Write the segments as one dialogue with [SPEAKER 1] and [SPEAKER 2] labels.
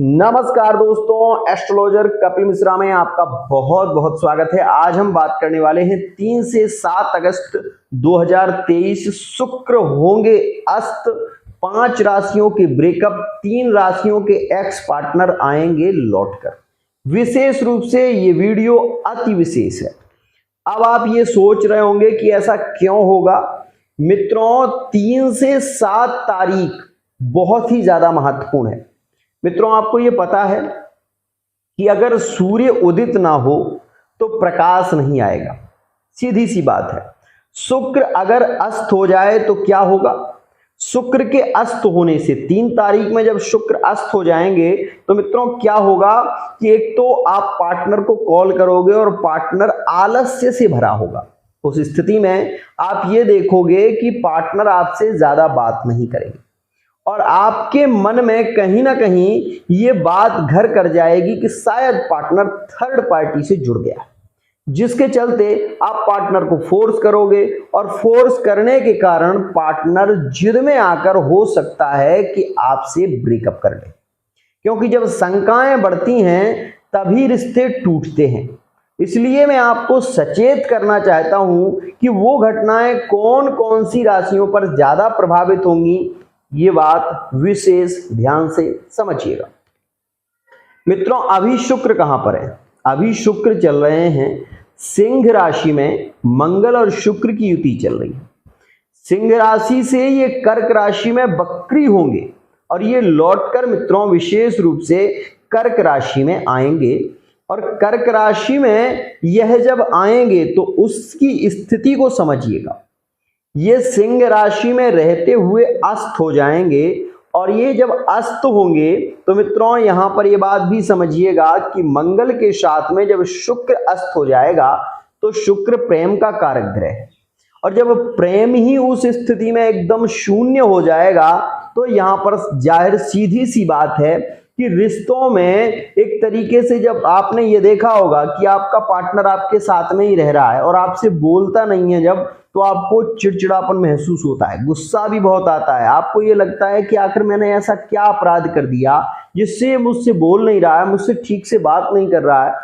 [SPEAKER 1] नमस्कार दोस्तों, एस्ट्रोलॉजर कपिल मिश्रा में आपका बहुत बहुत स्वागत है। आज हम बात करने वाले हैं 3 से 7 अगस्त 2023 शुक्र होंगे अस्त, 5 राशियों के ब्रेकअप, 3 राशियों के एक्स पार्टनर आएंगे लौटकर। विशेष रूप से ये वीडियो अति विशेष है। अब आप ये सोच रहे होंगे कि ऐसा क्यों होगा। मित्रों, 3 से 7 तारीख बहुत ही ज्यादा महत्वपूर्ण है। मित्रों, आपको ये पता है कि अगर सूर्य उदित ना हो तो प्रकाश नहीं आएगा। सीधी सी बात है। शुक्र अगर अस्त हो जाए तो क्या होगा। शुक्र के अस्त होने से 3 तारीख में जब शुक्र अस्त हो जाएंगे तो मित्रों क्या होगा कि एक तो आप पार्टनर को कॉल करोगे और पार्टनर आलस्य से भरा होगा। उस स्थिति में आप ये देखोगे कि पार्टनर आपसे ज्यादा बात नहीं करेंगे और आपके मन में कहीं ना कहीं ये बात घर कर जाएगी कि शायद पार्टनर थर्ड पार्टी से जुड़ गया, जिसके चलते आप पार्टनर को फोर्स करोगे और फोर्स करने के कारण पार्टनर जिद में आकर हो सकता है कि आपसे ब्रेकअप कर ले, क्योंकि जब शंकाएं बढ़ती हैं तभी रिश्ते टूटते हैं। इसलिए मैं आपको सचेत करना चाहता हूं कि वो घटनाएं कौन कौन सी राशियों पर ज्यादा प्रभावित होंगी, ये बात विशेष ध्यान से समझिएगा। मित्रों, अभी शुक्र कहां पर है? अभी शुक्र चल रहे हैं सिंह राशि में। मंगल और शुक्र की युति चल रही है। सिंह राशि से ये कर्क राशि में बकरी होंगे और ये लौटकर मित्रों विशेष रूप से कर्क राशि में आएंगे। और कर्क राशि में यह जब आएंगे तो उसकी स्थिति को समझिएगा। ये सिंह राशि में रहते हुए अस्त हो जाएंगे और ये जब अस्त होंगे तो मित्रों यहां पर ये बात भी समझिएगा कि मंगल के साथ में जब शुक्र अस्त हो जाएगा तो शुक्र प्रेम का कारक ग्रह है और जब प्रेम ही उस स्थिति में एकदम शून्य हो जाएगा तो यहां पर जाहिर सीधी सी बात है कि रिश्तों में एक तरीके से जब आपने ये देखा होगा कि आपका पार्टनर आपके साथ में ही रह रहा है और आपसे बोलता नहीं है, जब तो आपको चिड़चिड़ापन महसूस होता है, गुस्सा भी बहुत आता है। आपको ये लगता है कि आखिर मैंने ऐसा क्या अपराध कर दिया जिससे मुझसे बोल नहीं रहा है, मुझसे ठीक से बात नहीं कर रहा है,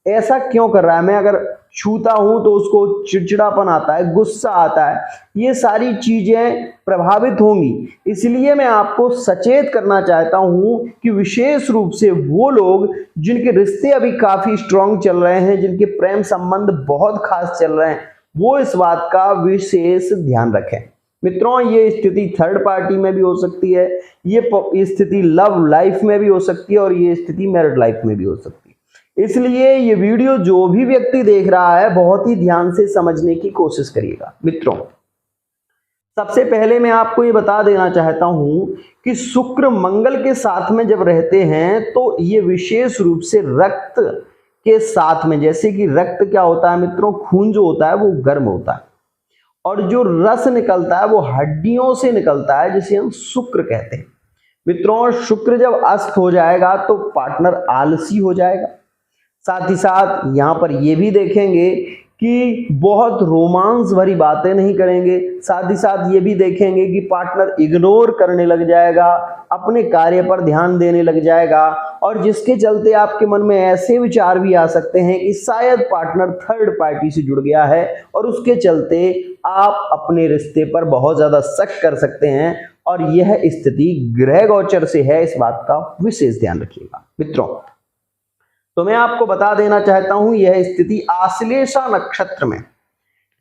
[SPEAKER 1] ऐसा क्यों कर रहा है। मैं अगर छूता हूं तो उसको चिड़चिड़ापन आता है, गुस्सा आता है, ये सारी चीजें प्रभावित होंगी। इसलिए मैं आपको सचेत करना चाहता हूं कि विशेष रूप से वो लोग जिनके रिश्ते अभी काफी स्ट्रांग चल रहे हैं, जिनके प्रेम संबंध बहुत खास चल रहे हैं, वो इस बात का विशेष ध्यान रखें। मित्रों, ये स्थिति थर्ड पार्टी में भी हो सकती है, ये स्थिति लव लाइफ में भी हो सकती है और ये स्थिति मैरिड लाइफ में भी हो सकती है। इसलिए ये वीडियो जो भी व्यक्ति देख रहा है बहुत ही ध्यान से समझने की कोशिश करिएगा। मित्रों, सबसे पहले मैं आपको ये बता देना चाहता हूं कि शुक्र मंगल के साथ में जब रहते हैं तो ये विशेष रूप से रक्त के साथ में, जैसे कि रक्त क्या होता है मित्रों, खून जो होता है वो गर्म होता है और जो रस निकलता है वो हड्डियों से निकलता है, जिसे हम शुक्र कहते हैं। मित्रों, शुक्र जब अस्त हो जाएगा तो पार्टनर आलसी हो जाएगा। साथ ही साथ यहां पर ये भी देखेंगे कि बहुत रोमांस भरी बातें नहीं करेंगे। साथ ही साथ ये भी देखेंगे कि पार्टनर इग्नोर करने लग जाएगा, अपने कार्य पर ध्यान देने लग जाएगा और जिसके चलते आपके मन में ऐसे विचार भी आ सकते हैं कि शायद पार्टनर थर्ड पार्टी से जुड़ गया है और उसके चलते आप अपने रिश्ते पर बहुत ज्यादा शक कर सकते हैं और यह स्थिति ग्रह गोचर से है, इस बात का विशेष ध्यान रखिएगा। मित्रों, तो मैं आपको बता देना चाहता हूं यह स्थिति आश्लेषा नक्षत्र में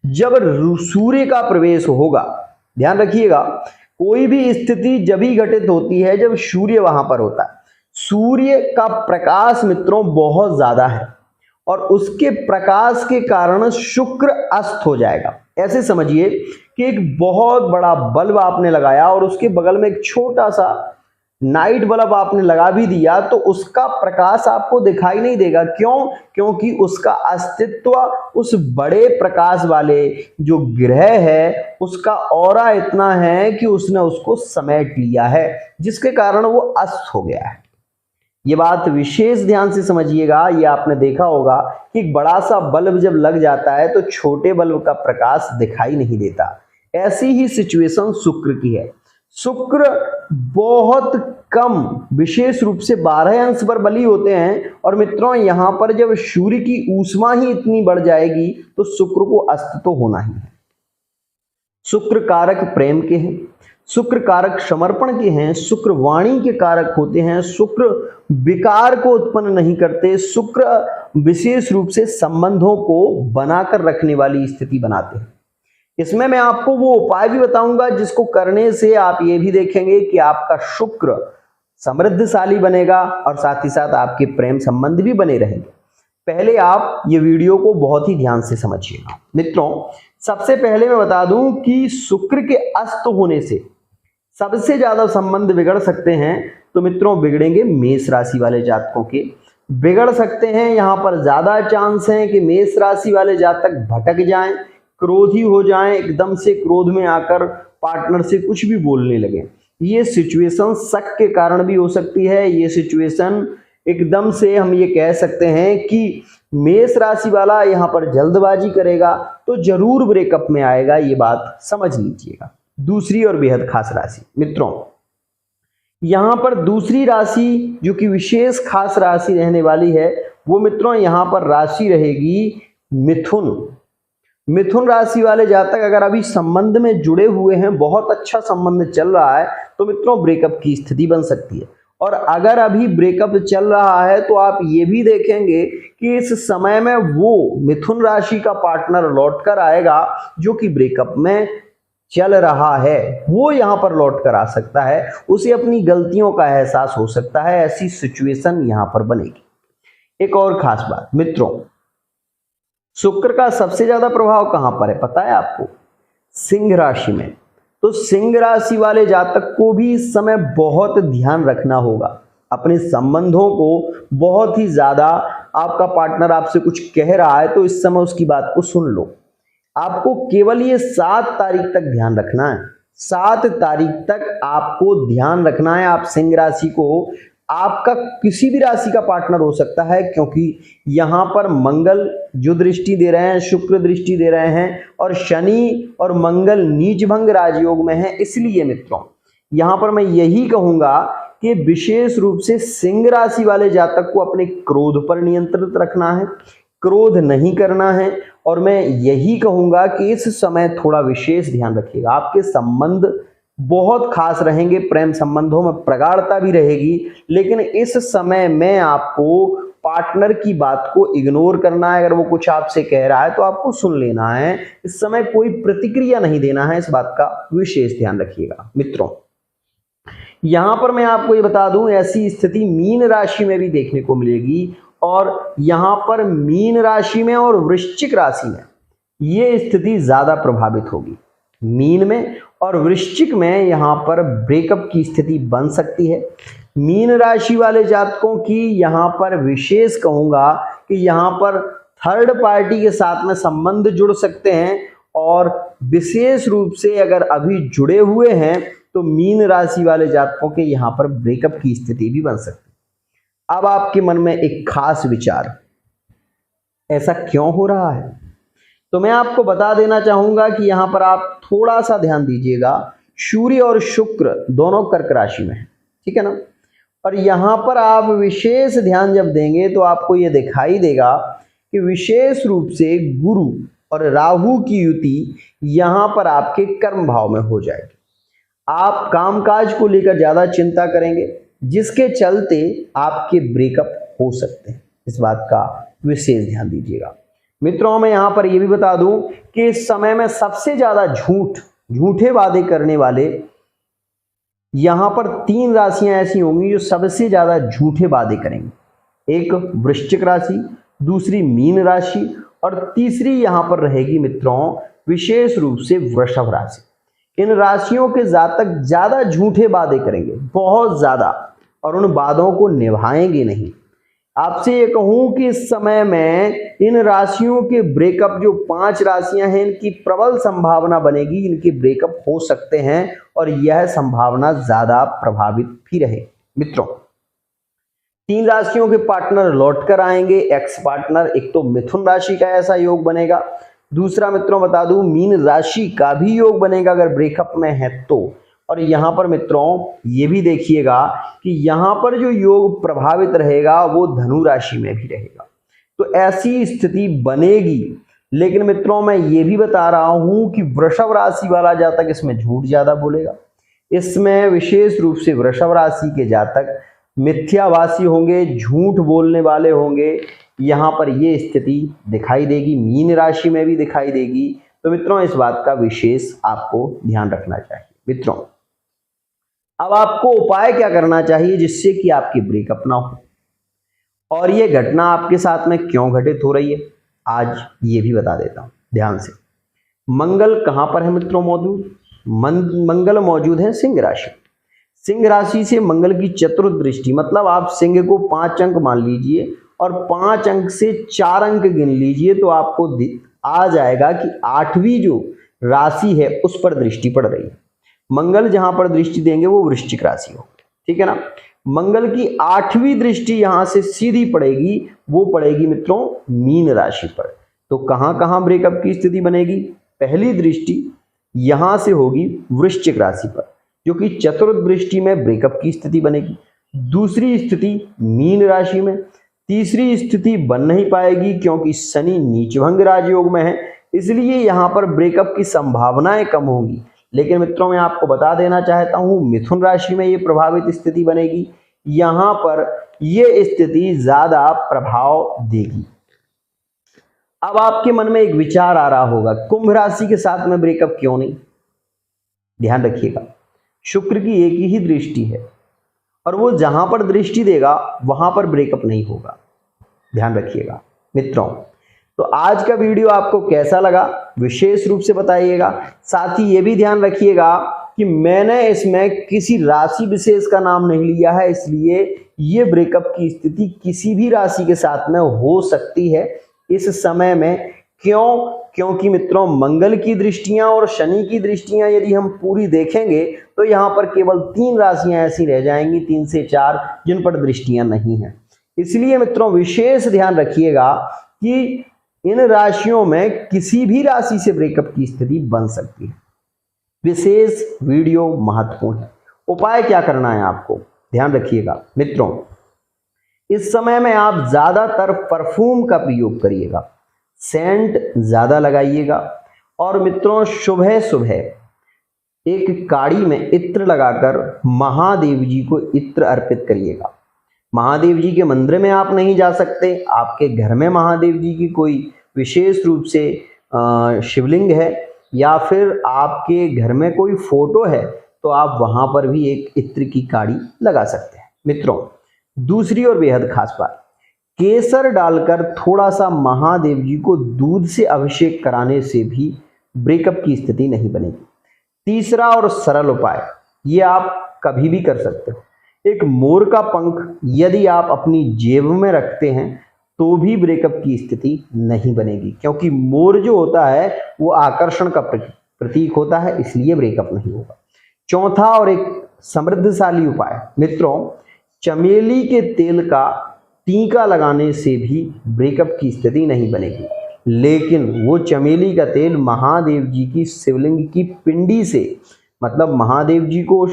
[SPEAKER 1] जब सूर्य का प्रवेश होगा। ध्यान रखिएगा, कोई भी स्थिति जब ही घटित होती है जब सूर्य वहां पर होता है। सूर्य का प्रकाश मित्रों बहुत ज्यादा है और उसके प्रकाश के कारण शुक्र अस्त हो जाएगा। ऐसे समझिए कि एक बहुत बड़ा बल्ब आपने लगाया और उसके बगल में एक छोटा सा नाइट बल्ब आपने लगा भी दिया तो उसका प्रकाश आपको दिखाई नहीं देगा। क्यों? क्योंकि उसका अस्तित्व उस बड़े प्रकाश वाले जो ग्रह है उसका ऑरा इतना है कि उसने उसको समेट लिया है, जिसके कारण वो अस्त हो गया है। ये बात विशेष ध्यान से समझिएगा। ये आपने देखा होगा कि एक बड़ा सा बल्ब जब लग जाता है तो छोटे बल्ब का प्रकाश दिखाई नहीं देता। ऐसी ही सिचुएशन शुक्र की है। शुक्र बहुत कम, विशेष रूप से 12 अंश पर बली होते हैं। और मित्रों यहां पर जब सूर्य की ऊष्मा ही इतनी बढ़ जाएगी तो शुक्र को अस्त तो होना ही है। शुक्र कारक प्रेम के हैं, शुक्र कारक समर्पण के हैं, शुक्र वाणी के कारक होते हैं, शुक्र विकार को उत्पन्न नहीं करते, शुक्र विशेष रूप से संबंधों को बनाकर रखने वाली स्थिति बनाते हैं। इसमें मैं आपको वो उपाय भी बताऊंगा जिसको करने से आप ये भी देखेंगे कि आपका शुक्र समृद्धशाली बनेगा और साथ ही साथ आपके प्रेम संबंध भी बने रहेंगे। पहले आप ये वीडियो को बहुत ही ध्यान से समझिएगा। मित्रों सबसे पहले मैं बता दूं कि शुक्र के अस्त होने से सबसे ज्यादा संबंध बिगड़ सकते हैं। तो मित्रों बिगड़ेंगे मेष राशि वाले जातकों के, बिगड़ सकते हैं। यहां पर ज्यादा चांस है कि मेष राशि वाले जातक भटक जाएं, क्रोधी हो जाएं, एकदम से क्रोध में आकर पार्टनर से कुछ भी बोलने लगे। ये सिचुएशन शक के कारण भी हो सकती है। ये सिचुएशन एकदम से हम ये कह सकते हैं कि मेष राशि वाला यहां पर जल्दबाजी करेगा तो जरूर ब्रेकअप में आएगा, ये बात समझ लीजिएगा। दूसरी और बेहद खास राशि मित्रों, यहां पर दूसरी राशि जो कि विशेष खास राशि रहने वाली है वो मित्रों यहां पर राशि रहेगी मिथुन। मिथुन राशि वाले जातक अगर अभी संबंध में जुड़े हुए हैं, बहुत अच्छा संबंध चल रहा है, तो मित्रों ब्रेकअप की स्थिति बन सकती है। और अगर अभी ब्रेकअप चल रहा है तो आप ये भी देखेंगे कि इस समय में वो मिथुन राशि का पार्टनर लौट कर आएगा जो कि ब्रेकअप में चल रहा है, वो यहां पर लौट कर आ सकता है, उसे अपनी गलतियों का एहसास हो सकता है। ऐसी सिचुएशन यहां पर बनेगी। एक और खास बात मित्रों, शुक्र का सबसे ज्यादा प्रभाव कहां पर है पता है आपको? सिंह राशि में। तो सिंह राशि वाले जातक को भी इस समय बहुत ध्यान रखना होगा। अपने संबंधों को बहुत ही ज्यादा, आपका पार्टनर आपसे कुछ कह रहा है तो इस समय उसकी बात को सुन लो। आपको केवल ये 7 तारीख तक ध्यान रखना है। 7 तारीख तक आपको ध्यान रखना है। आप सिंह राशि को, आपका किसी भी राशि का पार्टनर हो सकता है, क्योंकि यहां पर मंगल जो दृष्टि दे रहे हैं, शुक्र दृष्टि दे रहे हैं और शनि और मंगल नीच भंग राजयोग में है। इसलिए मित्रों यहां पर मैं यही कहूंगा कि विशेष रूप से सिंह राशि वाले जातक को अपने क्रोध पर नियंत्रित रखना है, क्रोध नहीं करना है। और मैं यही कहूंगा कि इस समय थोड़ा विशेष ध्यान रखिएगा। आपके संबंध बहुत खास रहेंगे, प्रेम संबंधों में प्रगाढ़ता भी रहेगी, लेकिन इस समय में आपको पार्टनर की बात को इग्नोर करना है। अगर वो कुछ आपसे कह रहा है तो आपको सुन लेना है। इस समय कोई प्रतिक्रिया नहीं देना है, इस बात का विशेष ध्यान रखिएगा। मित्रों यहां पर मैं आपको ये बता दूं, ऐसी स्थिति मीन राशि में भी देखने को मिलेगी। और यहां पर मीन राशि में और वृश्चिक राशि में ये स्थिति ज्यादा प्रभावित होगी। मीन में और वृश्चिक में यहां पर ब्रेकअप की स्थिति बन सकती है। मीन राशि वाले जातकों की यहां पर विशेष कहूंगा कि यहां पर थर्ड पार्टी के साथ में संबंध जुड़ सकते हैं। और विशेष रूप से अगर अभी जुड़े हुए हैं तो मीन राशि वाले जातकों के यहां पर ब्रेकअप की स्थिति भी बन सकती है। अब आपके मन में एक खास विचार, ऐसा क्यों हो रहा है? तो मैं आपको बता देना चाहूंगा कि यहां पर आप थोड़ा सा ध्यान दीजिएगा। सूर्य और शुक्र दोनों कर्क राशि में है, ठीक है ना? और यहां पर आप विशेष ध्यान जब देंगे तो आपको यह दिखाई देगा कि विशेष रूप से गुरु और राहु की युति यहां पर आपके कर्म भाव में हो जाएगी। आप कामकाज को लेकर ज्यादा चिंता करेंगे, जिसके चलते आपके ब्रेकअप हो सकते हैं। इस बात का विशेष ध्यान दीजिएगा। मित्रों मैं यहां पर यह भी बता दूं कि इस समय में सबसे ज्यादा झूठे वादे करने वाले यहां पर 3 राशियां ऐसी होंगी जो सबसे ज्यादा झूठे वादे करेंगी। एक वृश्चिक राशि, दूसरी मीन राशि और तीसरी यहां पर रहेगी मित्रों विशेष रूप से वृषभ राशि। इन राशियों के जातक ज्यादा झूठे वादे करेंगे, बहुत ज्यादा, और उन वादों को निभाएंगे नहीं। आपसे ये कहूं कि इस समय में इन राशियों के ब्रेकअप, जो 5 राशियां हैं, इनकी प्रबल संभावना बनेगी, इनके ब्रेकअप हो सकते हैं और यह संभावना ज्यादा प्रभावित भी रहे। मित्रों 3 राशियों के पार्टनर लौट कर आएंगे, एक्स पार्टनर। एक तो मिथुन राशि का ऐसा योग बनेगा, दूसरा मित्रों बता दूं मीन राशि का भी योग बनेगा अगर ब्रेकअप में है तो। और यहाँ पर मित्रों ये भी देखिएगा कि यहाँ पर जो योग प्रभावित रहेगा वो धनु राशि में भी रहेगा, तो ऐसी स्थिति बनेगी। लेकिन मित्रों मैं ये भी बता रहा हूं कि वृषभ राशि वाला जातक इसमें झूठ ज्यादा बोलेगा। इसमें विशेष रूप से वृषभ राशि के जातक मिथ्याभाषी होंगे, झूठ बोलने वाले होंगे। यहाँ पर ये स्थिति दिखाई देगी, मीन राशि में भी दिखाई देगी। तो मित्रों इस बात का विशेष आपको ध्यान रखना चाहिए। मित्रों अब आपको उपाय क्या करना चाहिए जिससे कि आपकी ब्रेकअप ना हो, और ये घटना आपके साथ में क्यों घटित हो रही है आज ये भी बता देता हूं ध्यान से। मंगल कहां पर है मित्रों मौजूद? मंगल मौजूद है सिंह राशि। सिंह राशि से मंगल की चतुर्थ दृष्टि, मतलब आप सिंह को 5 अंक मान लीजिए और 5 अंक से 4 अंक गिन लीजिए, तो आपको आ जाएगा कि 8वीं जो राशि है उस पर दृष्टि पड़ रही है। मंगल जहां पर दृष्टि देंगे वो वृश्चिक राशि हो, ठीक है ना। मंगल की 8वीं दृष्टि यहां से सीधी पड़ेगी, वो पड़ेगी मित्रों मीन राशि पर। तो कहां कहां ब्रेकअप की स्थिति बनेगी? पहली दृष्टि यहां से होगी वृश्चिक राशि पर, जो कि चतुर्थ दृष्टि में ब्रेकअप की स्थिति बनेगी। दूसरी स्थिति मीन राशि में। तीसरी स्थिति बन नहीं पाएगी क्योंकि शनि नीचभंग राजयोग में है, इसलिए यहां पर ब्रेकअप की संभावनाएं कम होंगी। लेकिन मित्रों मैं आपको बता देना चाहता हूं मिथुन राशि में ये प्रभावित स्थिति बनेगी, यहां पर ये स्थिति ज्यादा प्रभाव देगी। अब आपके मन में एक विचार आ रहा होगा, कुंभ राशि के साथ में ब्रेकअप क्यों नहीं? ध्यान रखिएगा, शुक्र की एक ही दृष्टि है और वो जहां पर दृष्टि देगा वहां पर ब्रेकअप नहीं होगा। ध्यान रखिएगा मित्रों। तो आज का वीडियो आपको कैसा लगा विशेष रूप से बताइएगा। साथ ही ये भी ध्यान रखिएगा कि मैंने इसमें किसी राशि विशेष का नाम नहीं लिया है, इसलिए ये ब्रेकअप की स्थिति किसी भी राशि के साथ में हो सकती है इस समय में। क्योंकि मित्रों मंगल की दृष्टियां और शनि की दृष्टियां यदि हम पूरी देखेंगे तो यहाँ पर केवल 3 राशियां ऐसी रह जाएंगी, 3 से 4, जिन पर दृष्टियां नहीं हैं। इसलिए मित्रों विशेष ध्यान रखिएगा कि इन राशियों में किसी भी राशि से ब्रेकअप की स्थिति बन सकती है। विशेष वीडियो महत्वपूर्ण है। उपाय क्या करना है आपको ध्यान रखिएगा मित्रों। इस समय में आप ज्यादातर परफ्यूम का प्रयोग करिएगा, सेंट ज्यादा लगाइएगा, और मित्रों सुबह सुबह एक काड़ी में इत्र लगाकर महादेव जी को इत्र अर्पित करिएगा। महादेव जी के मंदिर में आप नहीं जा सकते, आपके घर में महादेव जी की कोई विशेष रूप से शिवलिंग है या फिर आपके घर में कोई फोटो है तो आप वहां पर भी एक इत्र की काड़ी लगा सकते हैं। मित्रों दूसरी और बेहद खास बात, केसर डालकर थोड़ा सा महादेव जी को दूध से अभिषेक कराने से भी ब्रेकअप की स्थिति नहीं बनेगी। तीसरा और सरल उपाय, ये आप कभी भी कर सकते हो, एक मोर का पंख यदि आप अपनी जेब में रखते हैं तो भी ब्रेकअप की स्थिति नहीं बनेगी, क्योंकि मोर जो होता है वो आकर्षण का प्रतीक होता है, इसलिए ब्रेकअप नहीं होगा। चौथा और एक समृद्धशाली उपाय मित्रों, चमेली के तेल का टीका लगाने से भी ब्रेकअप की स्थिति नहीं बनेगी, लेकिन वो चमेली का तेल महादेव जी की शिवलिंग की पिंडी से, मतलब महादेव जी को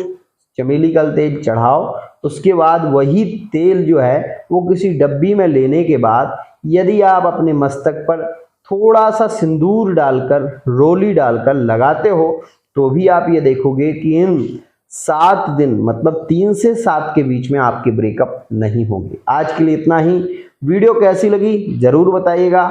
[SPEAKER 1] चमेली का तेल चढ़ाओ, उसके बाद वही तेल जो है वो किसी डब्बी में लेने के बाद यदि आप अपने मस्तक पर थोड़ा सा सिंदूर डालकर, रोली डालकर लगाते हो तो भी आप ये देखोगे कि इन 7 दिन मतलब 3 से 7 के बीच में आपके ब्रेकअप नहीं होंगे। आज के लिए इतना ही। वीडियो कैसी लगी जरूर बताइएगा।